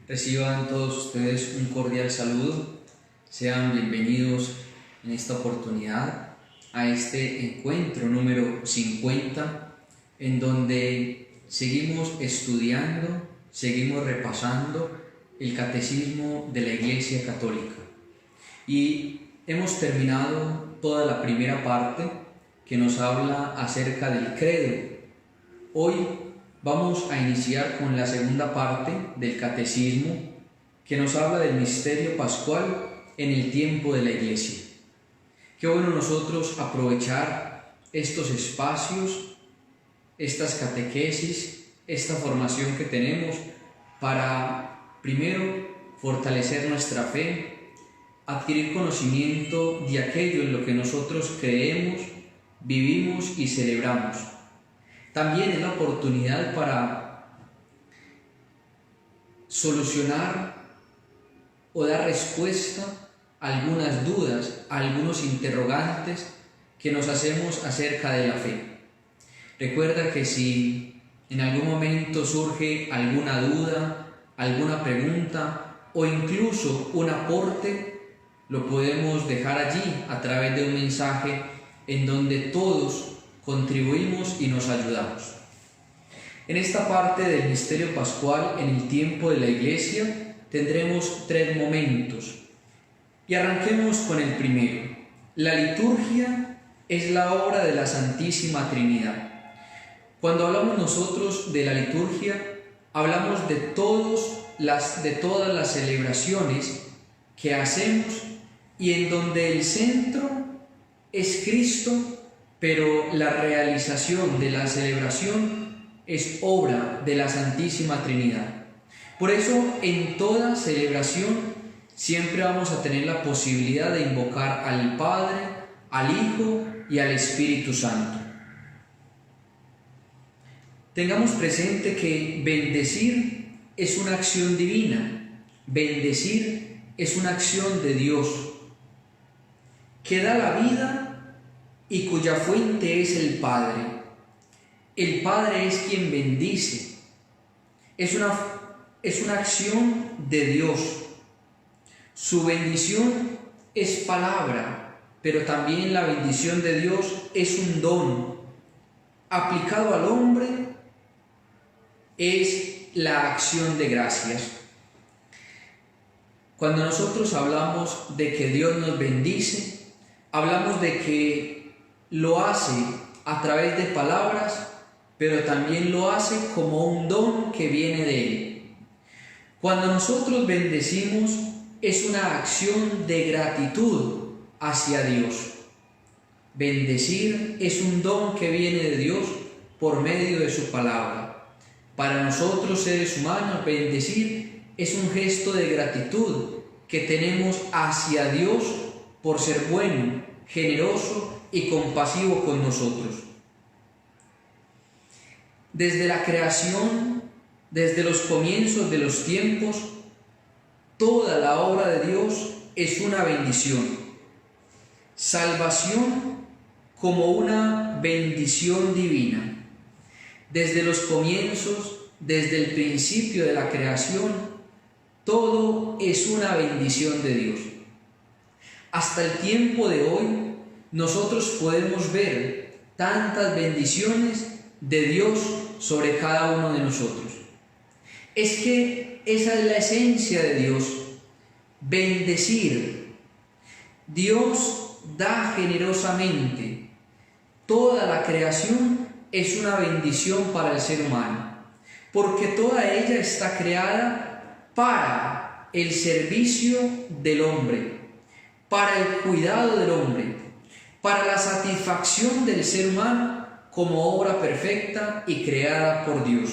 Reciban todos ustedes un cordial saludo. Sean bienvenidos en esta oportunidad a este encuentro número 50, en donde seguimos estudiando, seguimos repasando el Catecismo de la Iglesia Católica. Y hemos terminado toda la primera parte que nos habla acerca del credo. Hoy vamos a iniciar con la segunda parte del Catecismo, que nos habla del misterio pascual en el tiempo de la Iglesia. Qué bueno nosotros aprovechar estos espacios, estas catequesis, esta formación que tenemos para, primero, fortalecer nuestra fe, adquirir conocimiento de aquello en lo que nosotros creemos, vivimos y celebramos. También es la oportunidad para solucionar o dar respuesta a algunas dudas, a algunos interrogantes que nos hacemos acerca de la fe. Recuerda que si en algún momento surge alguna duda, alguna pregunta o incluso un aporte, lo podemos dejar allí a través de un mensaje en donde todos contribuimos y nos ayudamos. En esta parte del misterio pascual, en el tiempo de la Iglesia, tendremos 3 momentos. Y arranquemos con el primero. La liturgia es la obra de la Santísima Trinidad. Cuando hablamos nosotros de la liturgia, hablamos de todas las celebraciones que hacemos y en donde el centro es Cristo, pero la realización de la celebración es obra de la Santísima Trinidad. Por eso, en toda celebración siempre vamos a tener la posibilidad de invocar al Padre, al Hijo y al Espíritu Santo. Tengamos presente que bendecir es una acción divina, bendecir es una acción de Dios, que da la vida y cuya fuente es el Padre. El Padre es quien bendice. Es una acción de Dios. Su bendición es palabra, pero también la bendición de Dios es un don. Aplicado al hombre es la acción de gracias. Cuando nosotros hablamos de que Dios nos bendice, hablamos de que lo hace a través de palabras, pero también lo hace como un don que viene de Él. Cuando nosotros bendecimos, es una acción de gratitud hacia Dios. Bendecir es un don que viene de Dios por medio de su palabra. Para nosotros, seres humanos, bendecir es un gesto de gratitud que tenemos hacia Dios por ser bueno, generoso y compasivo con nosotros. Desde la creación, desde los comienzos de los tiempos, toda la obra de Dios es una bendición. Salvación como una bendición divina. Desde los comienzos, desde el principio de la creación, todo es una bendición de Dios. Hasta el tiempo de hoy, nosotros podemos ver tantas bendiciones de Dios sobre cada uno de nosotros. Es que esa es la esencia de Dios, bendecir. Dios da generosamente. Toda la creación es una bendición para el ser humano, porque toda ella está creada para el servicio del hombre, para el cuidado del hombre, para la satisfacción del ser humano como obra perfecta y creada por Dios.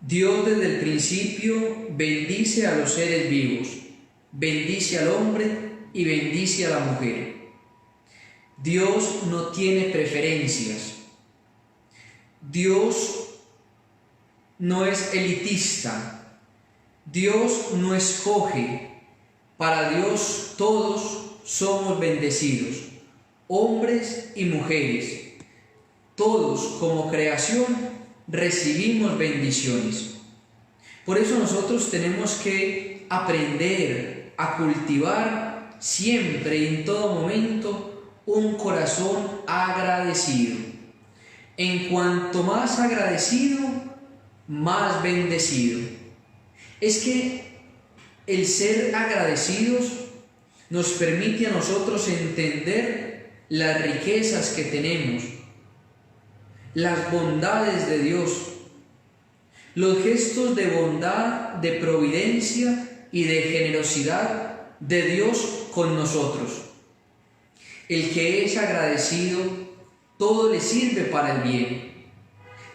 Dios desde el principio bendice a los seres vivos, bendice al hombre y bendice a la mujer. Dios no tiene preferencias. Dios no es elitista. Dios no escoge. Para Dios todos somos bendecidos, hombres y mujeres. Todos como creación recibimos bendiciones. Por eso nosotros tenemos que aprender a cultivar siempre y en todo momento un corazón agradecido. En cuanto más agradecido, más bendecido. Es que el ser agradecidos nos permite a nosotros entender las riquezas que tenemos, las bondades de Dios, los gestos de bondad, de providencia y de generosidad de Dios con nosotros. El que es agradecido, todo le sirve para el bien.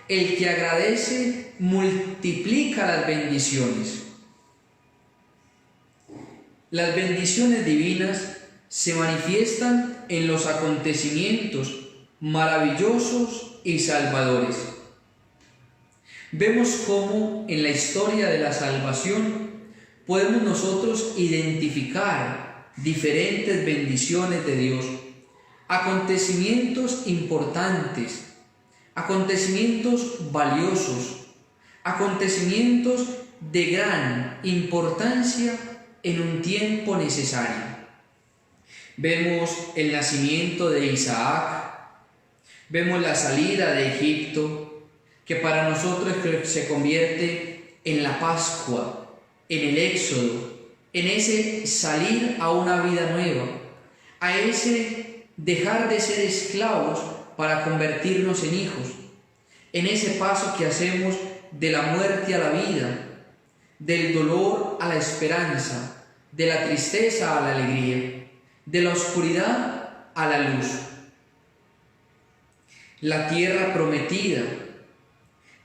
El que agradece, multiplica las bendiciones. Las bendiciones divinas se manifiestan en los acontecimientos maravillosos y salvadores. Vemos cómo en la historia de la salvación podemos nosotros identificar diferentes bendiciones de Dios, acontecimientos importantes, acontecimientos valiosos, acontecimientos de gran importancia en un tiempo necesario. Vemos el nacimiento de Isaac, vemos la salida de Egipto, que para nosotros se convierte en la Pascua, en el Éxodo, en ese salir a una vida nueva, a ese dejar de ser esclavos para convertirnos en hijos, en ese paso que hacemos de la muerte a la vida, del dolor a la esperanza, de la tristeza a la alegría, de la oscuridad a la luz. La tierra prometida,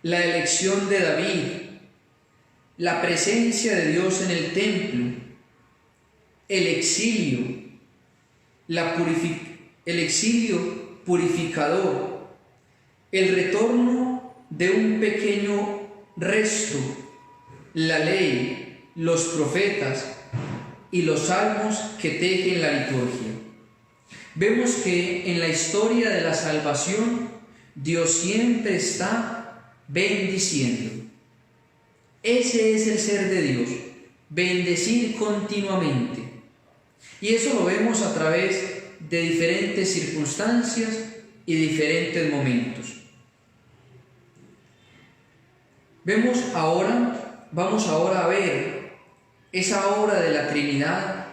la elección de David, la presencia de Dios en el templo, el exilio, el exilio purificador, el retorno de un pequeño resto, la ley, los profetas y los salmos que tejen la liturgia. Vemos que en la historia de la salvación Dios siempre está bendiciendo. Ese es el ser de Dios, bendecir continuamente. Y eso lo vemos a través de diferentes circunstancias y diferentes momentos. Vamos ahora a ver esa obra de la Trinidad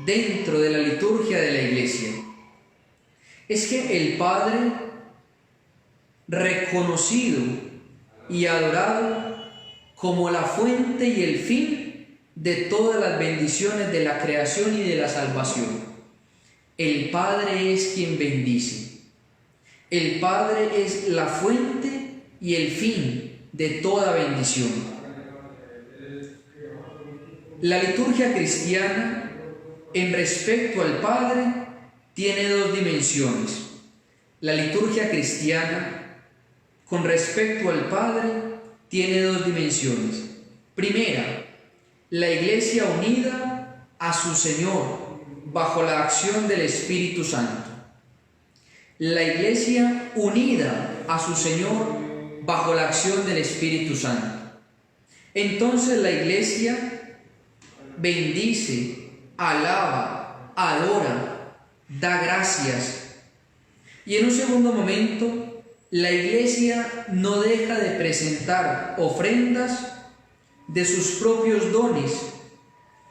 dentro de la liturgia de la Iglesia. Es que el Padre, reconocido y adorado como la fuente y el fin de todas las bendiciones de la creación y de la salvación. El Padre es quien bendice. El Padre es la fuente y el fin de toda bendición. La liturgia cristiana, en respecto al Padre, tiene dos dimensiones. La liturgia cristiana, con respecto al Padre, tiene dos dimensiones. Primera, la Iglesia unida a su Señor bajo la acción del Espíritu Santo. La Iglesia unida a su Señor bajo la acción del Espíritu Santo. Entonces la Iglesia bendice, alaba, adora, da gracias. Y en un segundo momento, la Iglesia no deja de presentar ofrendas de sus propios dones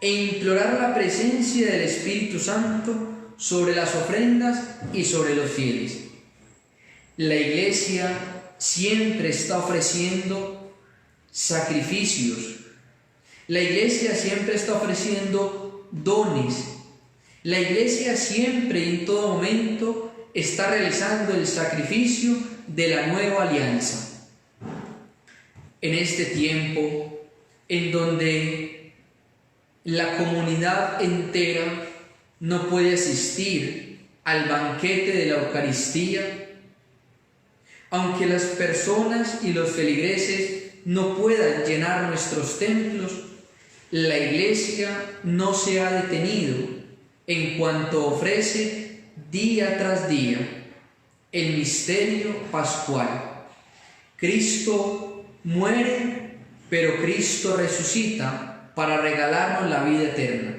e implorar la presencia del Espíritu Santo sobre las ofrendas y sobre los fieles. La Iglesia siempre está ofreciendo sacrificios. La Iglesia siempre está ofreciendo dones. La Iglesia siempre y en todo momento está realizando el sacrificio de la nueva alianza. En este tiempo en donde la comunidad entera no puede asistir al banquete de la Eucaristía, aunque las personas y los feligreses no puedan llenar nuestros templos, la Iglesia no se ha detenido en cuanto ofrece día tras día el misterio pascual. Cristo muere pero Cristo resucita para regalarnos la vida eterna.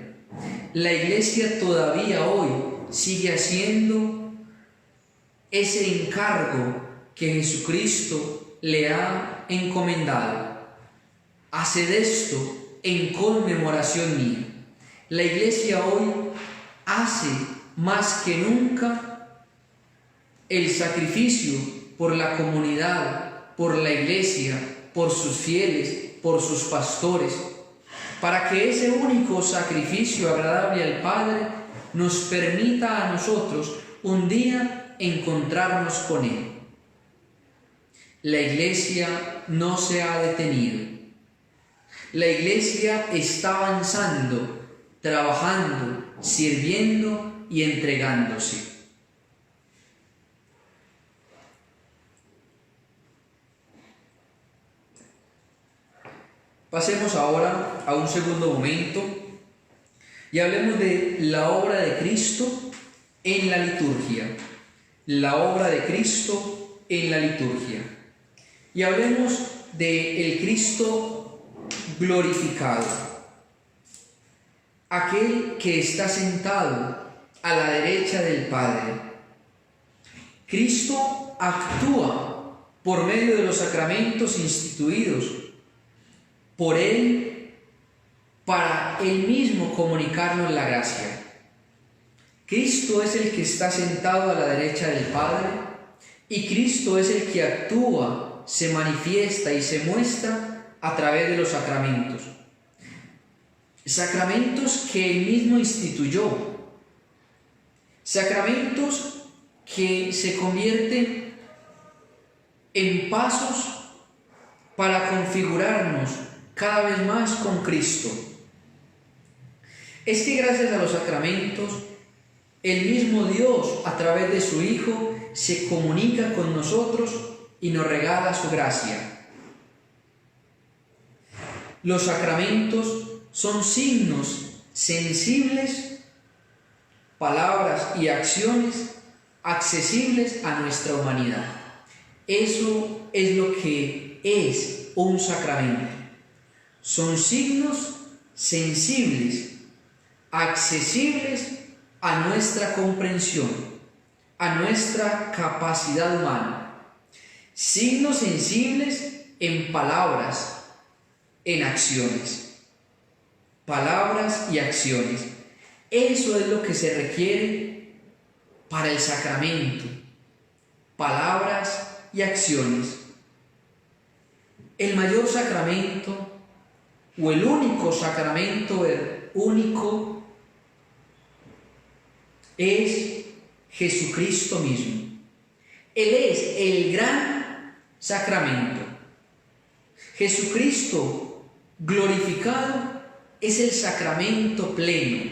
La Iglesia todavía hoy sigue haciendo ese encargo que Jesucristo le ha encomendado. Haced esto en conmemoración mía. La Iglesia hoy hace más que nunca el sacrificio por la comunidad, por la Iglesia, por sus fieles, por sus pastores, para que ese único sacrificio agradable al Padre nos permita a nosotros un día encontrarnos con Él. La Iglesia no se ha detenido. La Iglesia está avanzando, trabajando, sirviendo y entregándose. Pasemos ahora a un segundo momento y hablemos de la obra de Cristo en la liturgia. La obra de Cristo en la liturgia. Y hablemos del Cristo glorificado, aquel que está sentado a la derecha del Padre. Cristo actúa por medio de los sacramentos instituidos por Él para Él mismo comunicarnos la gracia. Cristo es el que está sentado a la derecha del Padre y Cristo es el que actúa, se manifiesta y se muestra a través de los sacramentos. Sacramentos que Él mismo instituyó. Sacramentos que se convierten en pasos para configurarnos cada vez más con Cristo. Es que gracias a los sacramentos, el mismo Dios, a través de su Hijo, se comunica con nosotros y nos regala su gracia. Los sacramentos son signos sensibles, palabras y acciones accesibles a nuestra humanidad. Eso es lo que es un sacramento. Son signos sensibles, accesibles a nuestra comprensión, a nuestra capacidad humana. Signos sensibles en palabras, en acciones. Palabras y acciones. Eso es lo que se requiere para el sacramento. Palabras y acciones. El mayor sacramento o el único sacramento, el único, es Jesucristo mismo. Él es el gran sacramento. Jesucristo glorificado es el sacramento pleno.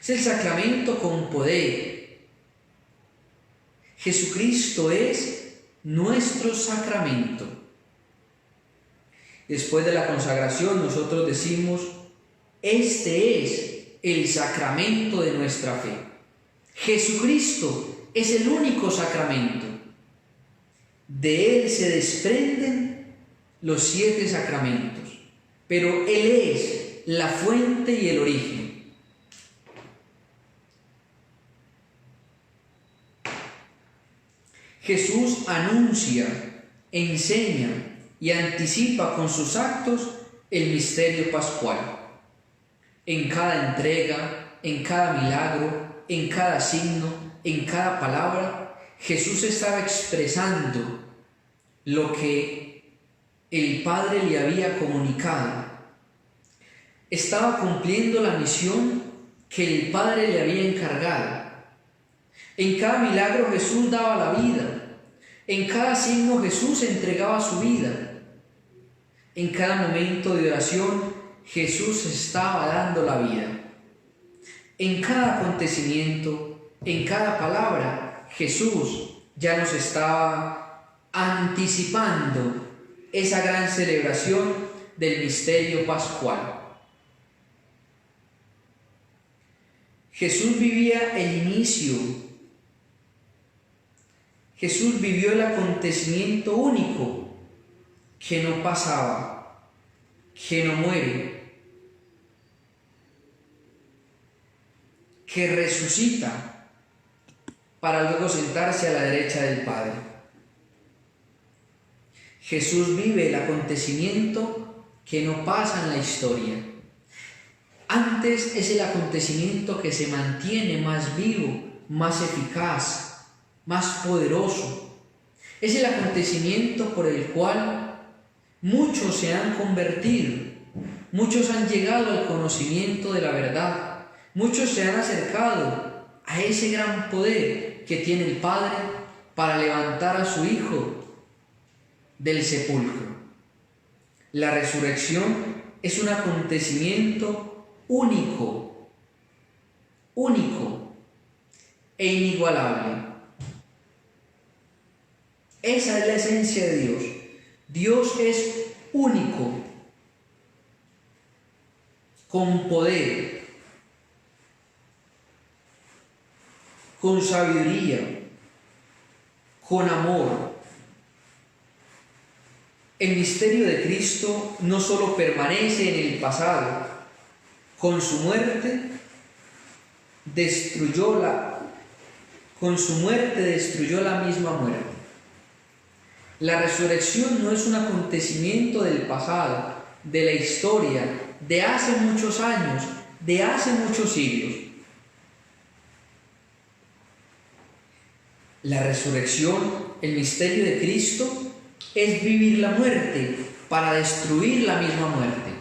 Es el sacramento con poder. Jesucristo es nuestro sacramento. Después de la consagración nosotros decimos, este es el sacramento de nuestra fe. Jesucristo es el único sacramento. De Él se desprenden los 7 sacramentos, pero Él es la fuente y el origen. Jesús anuncia, enseña y anticipa con sus actos el misterio pascual. En cada entrega, en cada milagro, en cada signo, en cada palabra, Jesús estaba expresando lo que el Padre le había comunicado. Estaba cumpliendo la misión que el Padre le había encargado. En cada milagro Jesús daba la vida. En cada signo Jesús entregaba su vida. En cada momento de oración Jesús estaba dando la vida. En cada acontecimiento, en cada palabra, Jesús ya nos estaba anticipando esa gran celebración del misterio pascual. Jesús vivía el inicio. Jesús vivió el acontecimiento único que no pasaba, que no muere, que resucita para luego sentarse a la derecha del Padre. Jesús vive el acontecimiento que no pasa en la historia. Antes es el acontecimiento que se mantiene más vivo, más eficaz, más poderoso. Es el acontecimiento por el cual muchos se han convertido, muchos han llegado al conocimiento de la verdad, muchos se han acercado a ese gran poder que tiene el Padre para levantar a su Hijo del sepulcro. La resurrección es un acontecimiento único e inigualable. Esa es la esencia de Dios. Dios es único, con poder, con sabiduría, con amor. El misterio de Cristo no solo permanece en el pasado, con su muerte destruyó la misma muerte. La resurrección no es un acontecimiento del pasado, de la historia, de hace muchos años, de hace muchos siglos. La resurrección, el misterio de Cristo, es vivir la muerte para destruir la misma muerte.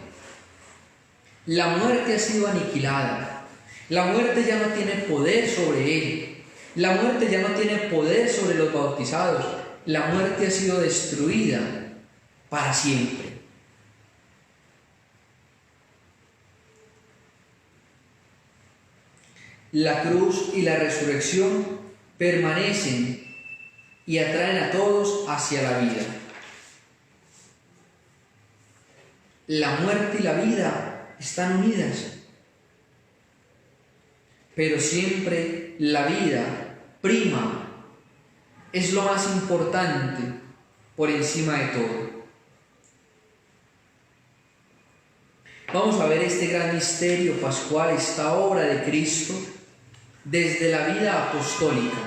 La muerte ha sido aniquilada. La muerte ya no tiene poder sobre él. La muerte ya no tiene poder sobre los bautizados. La muerte ha sido destruida para siempre. La cruz y la resurrección permanecen y atraen a todos hacia la vida. La muerte y la vida están unidas, pero siempre la vida prima, es lo más importante por encima de todo. Vamos a ver este gran misterio pascual, esta obra de Cristo, desde la vida apostólica.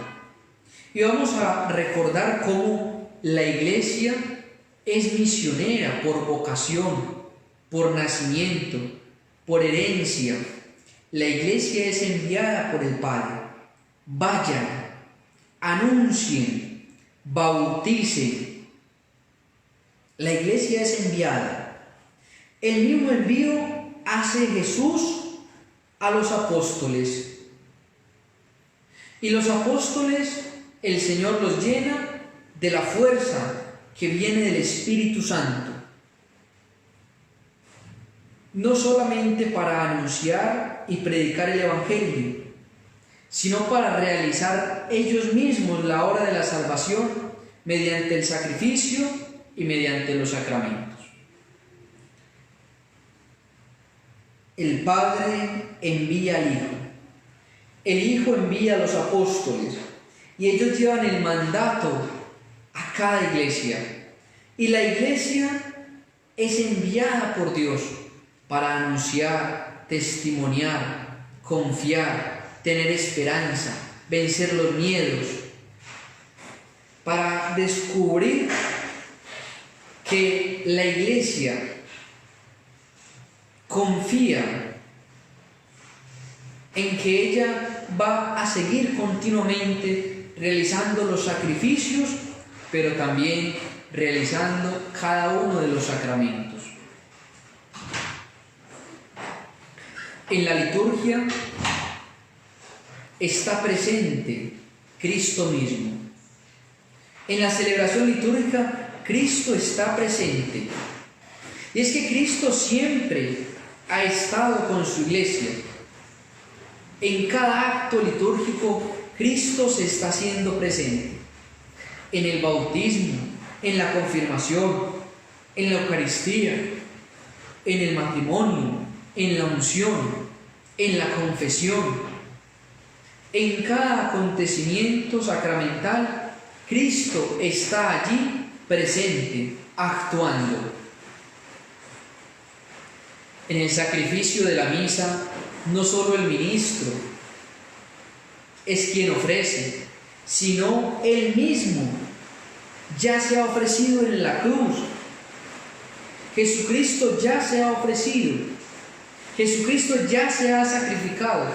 Y vamos a recordar cómo la Iglesia es misionera por vocación, por nacimiento, por herencia. La Iglesia es enviada por el Padre. Vayan, anuncien, bauticen. La Iglesia es enviada. El mismo envío hace Jesús a los apóstoles. Y los apóstoles, el Señor los llena de la fuerza que viene del Espíritu Santo. No solamente para anunciar y predicar el Evangelio, sino para realizar ellos mismos la obra de la salvación mediante el sacrificio y mediante los sacramentos. El Padre envía al Hijo, el Hijo envía a los apóstoles, y ellos llevan el mandato a cada iglesia, y la iglesia es enviada por Dios para anunciar, testimoniar, confiar, tener esperanza, vencer los miedos, para descubrir que la Iglesia confía en que ella va a seguir continuamente realizando los sacrificios, pero también realizando cada uno de los sacramentos. En la liturgia está presente Cristo mismo. En la celebración litúrgica, Cristo está presente. Y es que Cristo siempre ha estado con su iglesia. En cada acto litúrgico, Cristo se está haciendo presente. En el bautismo, en la confirmación, en la Eucaristía, en el matrimonio, en la unción, en la confesión. En cada acontecimiento sacramental, Cristo está allí presente, actuando. En el sacrificio de la misa, no solo el ministro es quien ofrece, sino Él mismo ya se ha ofrecido en la cruz. Jesucristo ya se ha ofrecido. Jesucristo ya se ha sacrificado.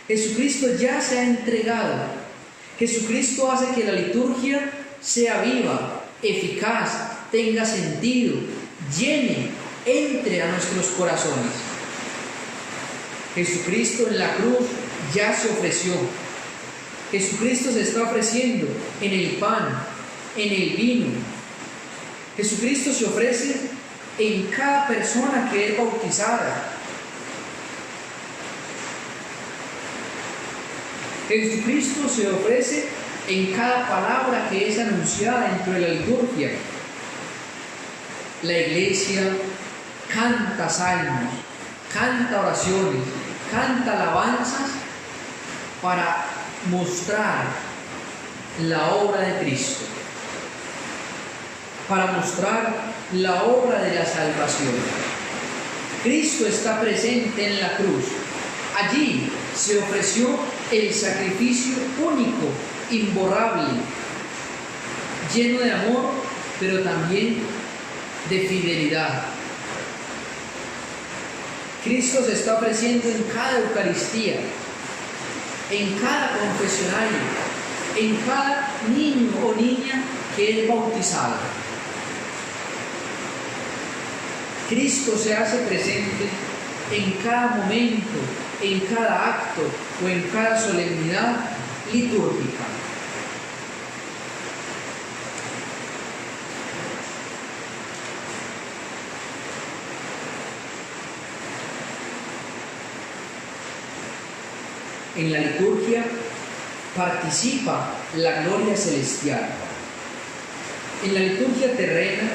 Jesucristo ya se ha entregado. Jesucristo hace que la liturgia sea viva, eficaz, tenga sentido, llene, entre a nuestros corazones. Jesucristo en la cruz ya se ofreció. Jesucristo se está ofreciendo en el pan, en el vino. Jesucristo se ofrece en cada persona que es bautizada. Jesucristo se ofrece en cada palabra que es anunciada dentro de la liturgia. La iglesia canta salmos, canta oraciones, canta alabanzas para mostrar la obra de Cristo, para mostrar la obra de la salvación. Cristo está presente en la cruz. Allí se ofreció el sacrificio único, imborrable, lleno de amor, pero también de fidelidad. Cristo se está ofreciendo en cada Eucaristía, en cada confesionario, en cada niño o niña que es bautizado. Cristo se hace presente en cada momento, en cada acto o en cada solemnidad litúrgica. En la liturgia participa la gloria celestial. En la liturgia terrena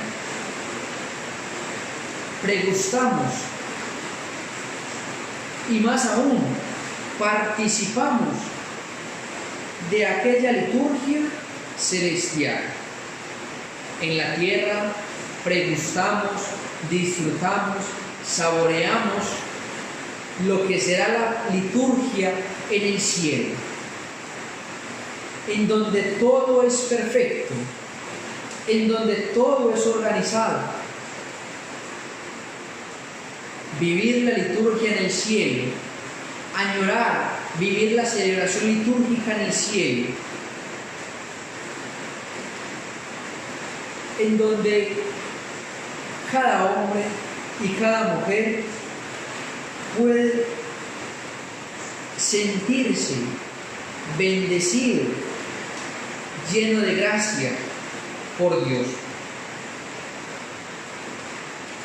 pregustamos y más aún participamos de aquella liturgia celestial. En la tierra pregustamos, disfrutamos, saboreamos lo que será la liturgia en el cielo, en donde todo es perfecto, en donde todo es organizado. Vivir la liturgia en el cielo, añorar vivir la celebración litúrgica en el cielo, en donde cada hombre y cada mujer puede sentirse bendecido, lleno de gracia por Dios.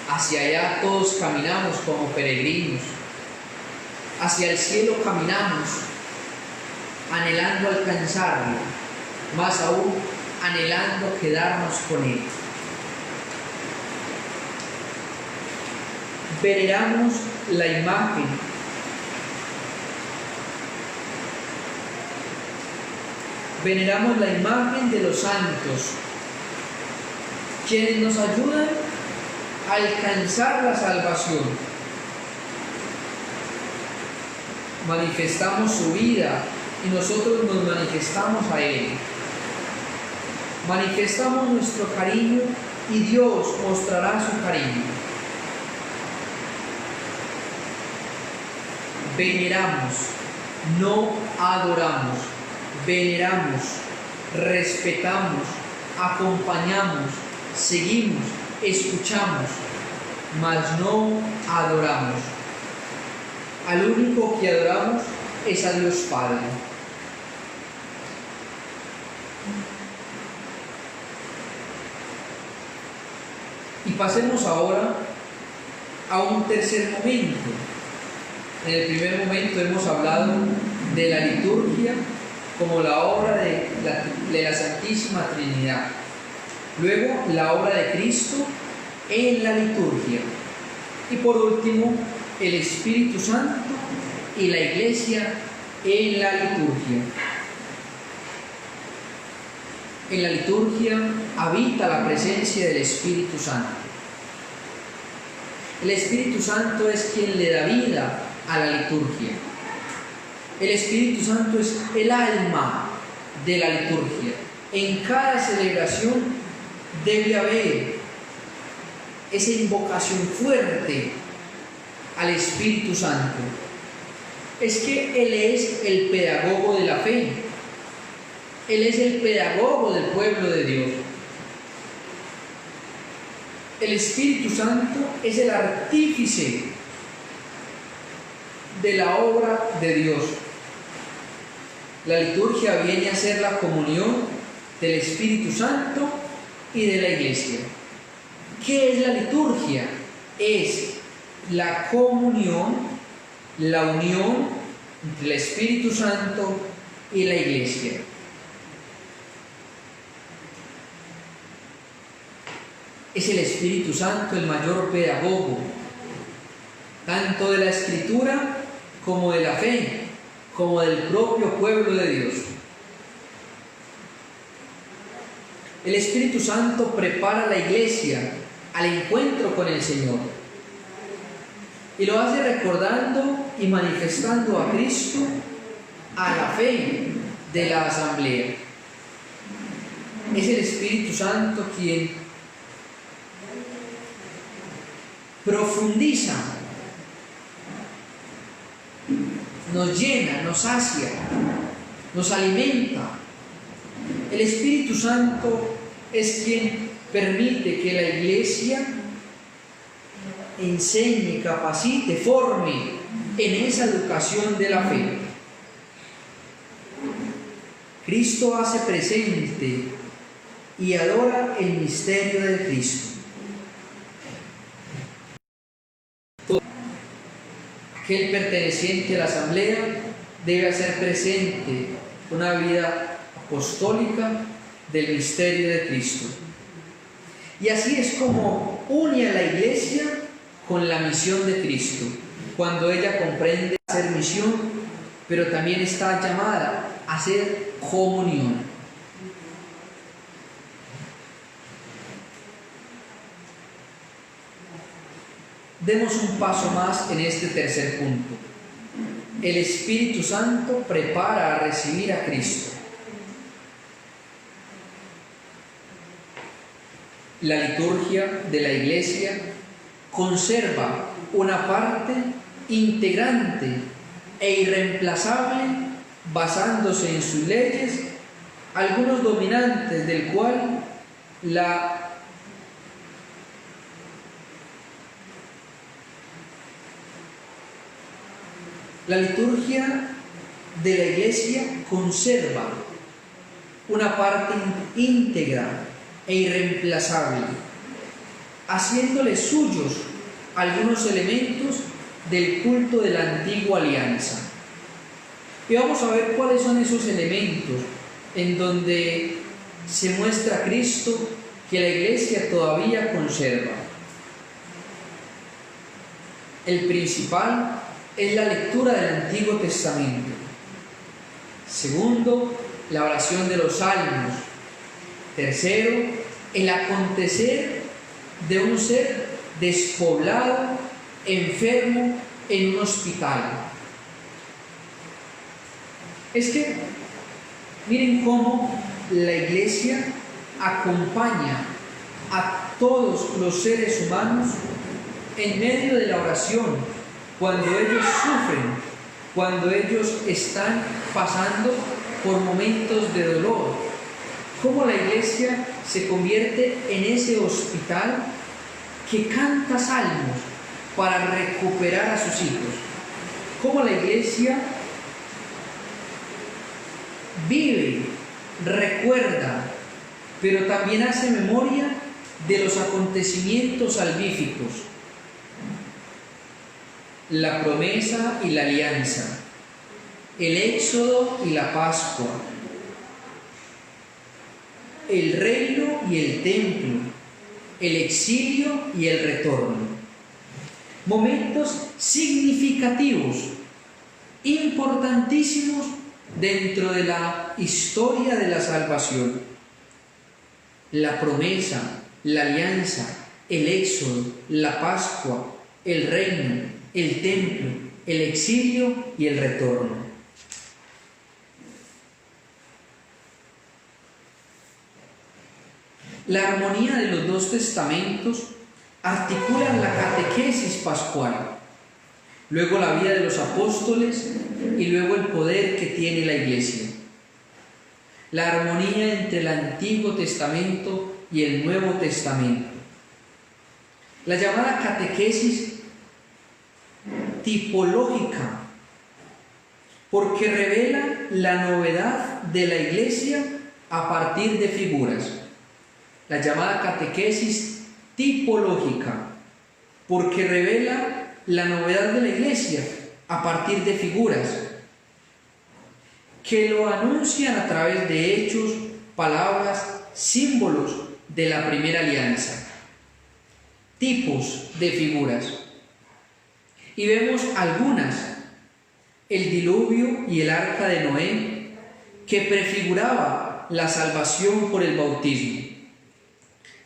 Hacia allá todos caminamos como peregrinos, hacia el cielo caminamos, anhelando alcanzarlo, más aún anhelando quedarnos con Él. Veneramos la imagen de los santos, quienes nos ayudan a alcanzar la salvación. Manifestamos su vida y nosotros nos manifestamos a Él. Manifestamos nuestro cariño y Dios mostrará su cariño. Veneramos, no adoramos. Veneramos, respetamos, acompañamos, seguimos, escuchamos, mas no adoramos. Al único que adoramos es a Dios Padre. Y pasemos ahora a un tercer momento. En el primer momento hemos hablado de la liturgia como la obra de la Santísima Trinidad. Luego, la obra de Cristo en la liturgia. Y por último, el Espíritu Santo y la Iglesia en la liturgia. En la liturgia habita la presencia del Espíritu Santo. El Espíritu Santo es quien le da vida a la liturgia. El Espíritu Santo es el alma de la liturgia. En cada celebración debe haber esa invocación fuerte al Espíritu Santo. Es que Él es el pedagogo de la fe. Él es el pedagogo del pueblo de Dios. El Espíritu Santo es el artífice de la obra de Dios. La liturgia viene a ser la comunión del Espíritu Santo y de la Iglesia. ¿Qué es la liturgia? Es la comunión, la unión entre el Espíritu Santo y la Iglesia. Es el Espíritu Santo el mayor pedagogo, tanto de la Escritura como de la fe, como del propio pueblo de Dios. El Espíritu Santo prepara a la Iglesia al encuentro con el Señor y lo hace recordando y manifestando a Cristo a la fe de la asamblea. Es el Espíritu Santo quien profundiza, nos llena, nos sacia, nos alimenta. El Espíritu Santo es quien permite que la Iglesia enseñe, capacite, forme en esa educación de la fe. Cristo hace presente y adora el misterio de Cristo. Aquel perteneciente a la asamblea debe hacer presente una vida apostólica del misterio de Cristo. Y así es como une a la Iglesia con la misión de Cristo, cuando ella comprende hacer misión, pero también está llamada a hacer comunión. Demos un paso más en este tercer punto. El Espíritu Santo prepara a recibir a Cristo. La liturgia de la Iglesia conserva una parte integrante e irreemplazable basándose en sus leyes, algunos dominantes del cual la liturgia de la Iglesia conserva una parte íntegra e irreemplazable, haciéndole suyos algunos elementos del culto de la antigua alianza. Y vamos a ver cuáles son esos elementos en donde se muestra a Cristo que la Iglesia todavía conserva. El principal es la lectura del Antiguo Testamento. Segundo, la oración de los salmos. Tercero, el acontecer de un ser despoblado, enfermo en un hospital. Es que miren cómo la Iglesia acompaña a todos los seres humanos en medio de la oración, cuando ellos sufren, cuando ellos están pasando por momentos de dolor. Cómo la Iglesia se convierte en ese hospital que canta salmos para recuperar a sus hijos. Cómo la Iglesia vive, recuerda, pero también hace memoria de los acontecimientos salvíficos, la promesa y la alianza, el éxodo y la Pascua, el reino y el templo, el exilio y el retorno. Momentos significativos, importantísimos dentro de la historia de la salvación. la promesa, la alianza, el éxodo, la Pascua, el reino, el templo, el exilio y el retorno. La armonía de los dos testamentos articula la catequesis pascual, luego la vida de los apóstoles y luego el poder que tiene la Iglesia. La armonía entre el Antiguo Testamento y el Nuevo Testamento. La llamada catequesis tipológica, porque revela la novedad de la Iglesia a partir de figuras. La llamada catequesis tipológica, porque revela la novedad de la Iglesia a partir de figuras que lo anuncian a través de hechos, palabras, símbolos de la primera alianza, tipos de figuras. Y vemos algunas: el diluvio y el arca de Noé, que prefiguraba la salvación por el bautismo;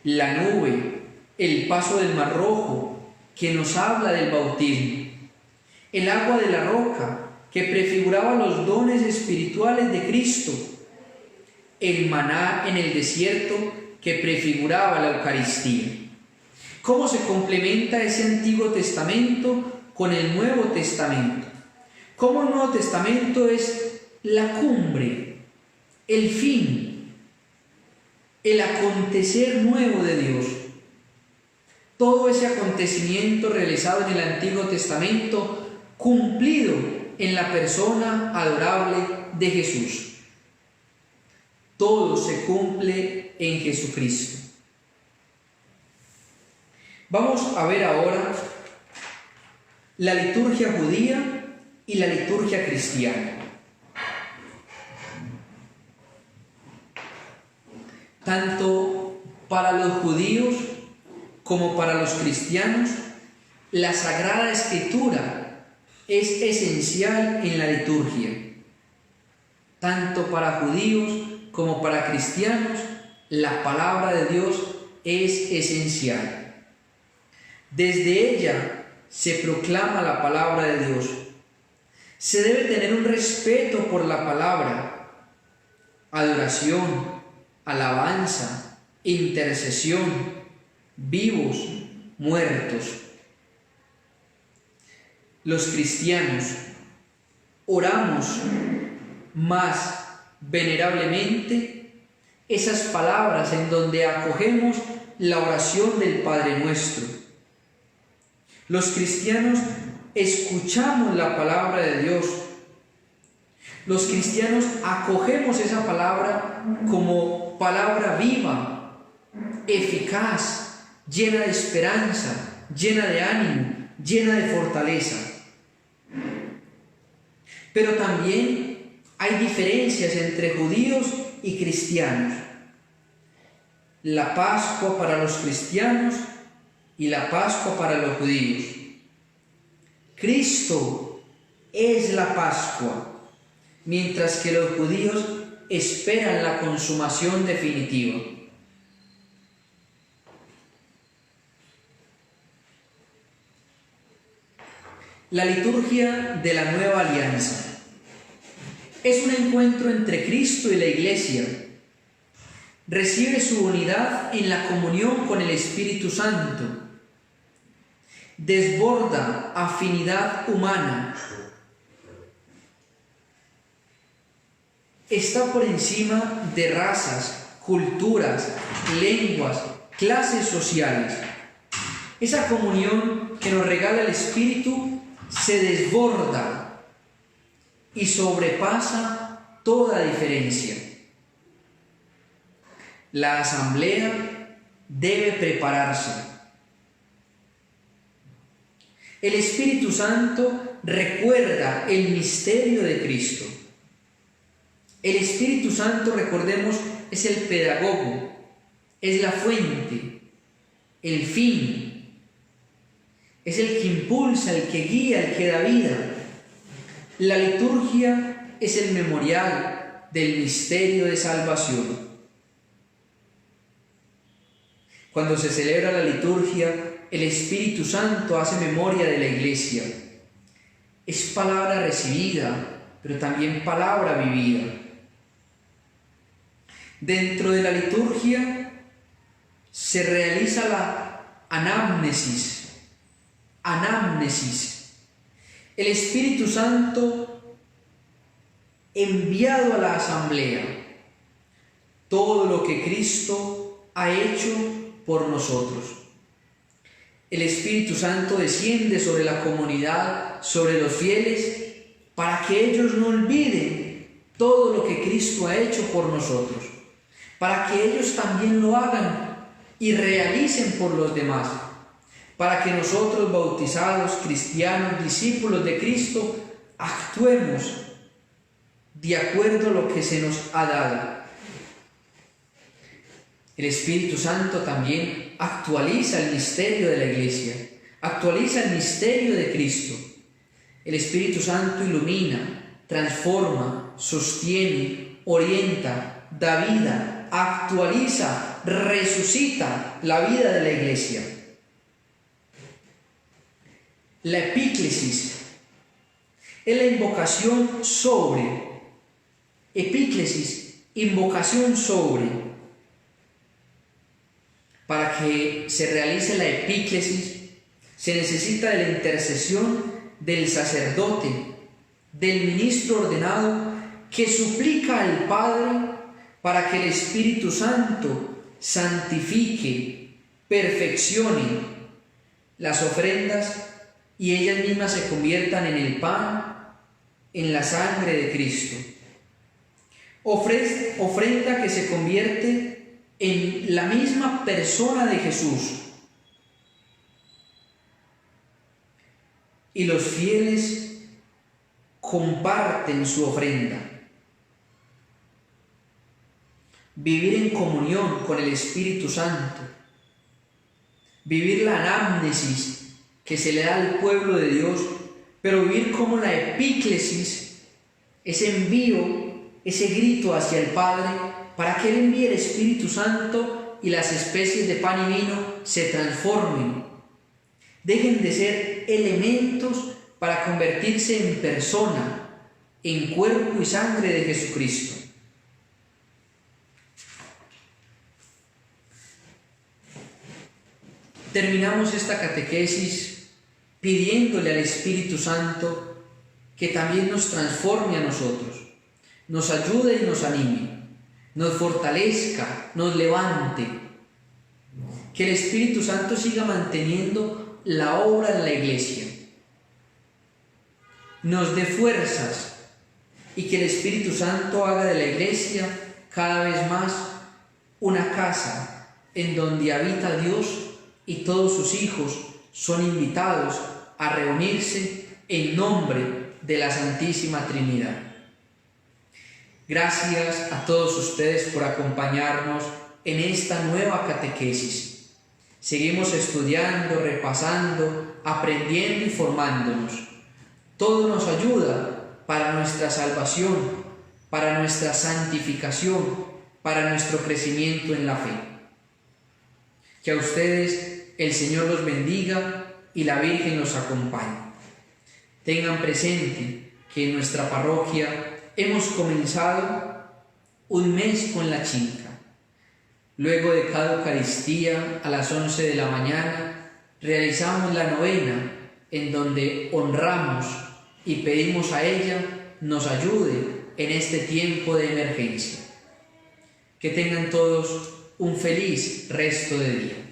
la nube, el paso del Mar Rojo, que nos habla del bautismo; el agua de la roca, que prefiguraba los dones espirituales de Cristo; el maná en el desierto, que prefiguraba la Eucaristía. ¿Cómo se complementa ese Antiguo Testamento con el Nuevo Testamento? ¿Cómo el Nuevo Testamento es la cumbre, el fin, el acontecer nuevo de Dios? Todo ese acontecimiento realizado en el Antiguo Testamento, cumplido en la persona adorable de Jesús. Todo se cumple en Jesucristo. Vamos a ver ahora la liturgia judía y la liturgia cristiana. Tanto para los judíos como para los cristianos, la Sagrada Escritura es esencial en la liturgia. Tanto para judíos como para cristianos, la palabra de Dios es esencial. Desde ella se proclama la palabra de Dios. Se debe tener un respeto por la palabra, adoración, alabanza, intercesión, vivos, muertos. Los cristianos oramos más venerablemente esas palabras en donde acogemos la oración del Padre Nuestro. Los cristianos escuchamos la palabra de Dios. Los cristianos acogemos esa palabra como palabra viva, eficaz, llena de esperanza, llena de ánimo, llena de fortaleza. Pero también hay diferencias entre judíos y cristianos. La Pascua para los cristianos y la Pascua para los judíos. Cristo es la Pascua, mientras que los judíos esperan la consumación definitiva. La liturgia de la Nueva Alianza es un encuentro entre Cristo y la Iglesia. Recibe su unidad en la comunión con el Espíritu Santo. Desborda afinidad humana. Está por encima de razas, culturas, lenguas, clases sociales. Esa comunión que nos regala el Espíritu se desborda y sobrepasa toda diferencia. La asamblea debe prepararse. El Espíritu Santo recuerda el misterio de Cristo. El Espíritu Santo, recordemos, es el pedagogo, es la fuente, el fin. Es el que impulsa, el que guía, el que da vida. La liturgia es el memorial del misterio de salvación. Cuando se celebra la liturgia, el Espíritu Santo hace memoria de la Iglesia. Es palabra recibida, pero también palabra vivida. Dentro de la liturgia se realiza la anamnesis. El Espíritu Santo enviado a la asamblea, todo lo que Cristo ha hecho por nosotros. El Espíritu Santo desciende sobre la comunidad, sobre los fieles, para que ellos no olviden todo lo que Cristo ha hecho por nosotros, para que ellos también lo hagan y realicen por los demás, para que nosotros, bautizados, cristianos, discípulos de Cristo, actuemos de acuerdo a lo que se nos ha dado. El Espíritu Santo también actualiza el misterio de la Iglesia, actualiza el misterio de Cristo. El Espíritu Santo ilumina, transforma, sostiene, orienta, da vida, actualiza, resucita la vida de la Iglesia. La epíclesis es la invocación sobre. Epíclesis, invocación sobre. Para que se realice la epíclesis se necesita de la intercesión del sacerdote, del ministro ordenado, que suplica al Padre para que el Espíritu Santo santifique, perfeccione las ofrendas y ellas mismas se conviertan en el pan, en la sangre de Cristo. Ofrenda que se convierte en la misma persona de Jesús. Y los fieles comparten su ofrenda. Vivir en comunión con el Espíritu Santo. Vivir la anamnesis que se le da al pueblo de Dios, pero vivir como la epíclesis, ese envío, ese grito hacia el Padre, para que Él envíe el Espíritu Santo y las especies de pan y vino se transformen, dejen de ser elementos para convertirse en persona, en cuerpo y sangre de Jesucristo. Terminamos esta catequesis pidiéndole al Espíritu Santo que también nos transforme a nosotros, nos ayude y nos anime, nos fortalezca, nos levante. Que el Espíritu Santo siga manteniendo la obra en la Iglesia, nos dé fuerzas y que el Espíritu Santo haga de la Iglesia cada vez más una casa en donde habita Dios y todos sus hijos son invitados a reunirse en nombre de la Santísima Trinidad. Gracias a todos ustedes por acompañarnos en esta nueva catequesis. Seguimos estudiando, repasando, aprendiendo y formándonos. Todo nos ayuda para nuestra salvación, para nuestra santificación, para nuestro crecimiento en la fe. Que a ustedes el Señor los bendiga y la Virgen los acompañe. Tengan presente que en nuestra parroquia hemos comenzado un mes con la Chinca. Luego de cada Eucaristía a las 11 de la mañana realizamos la novena en donde honramos y pedimos a ella nos ayude en este tiempo de emergencia. Que tengan todos un feliz resto de día.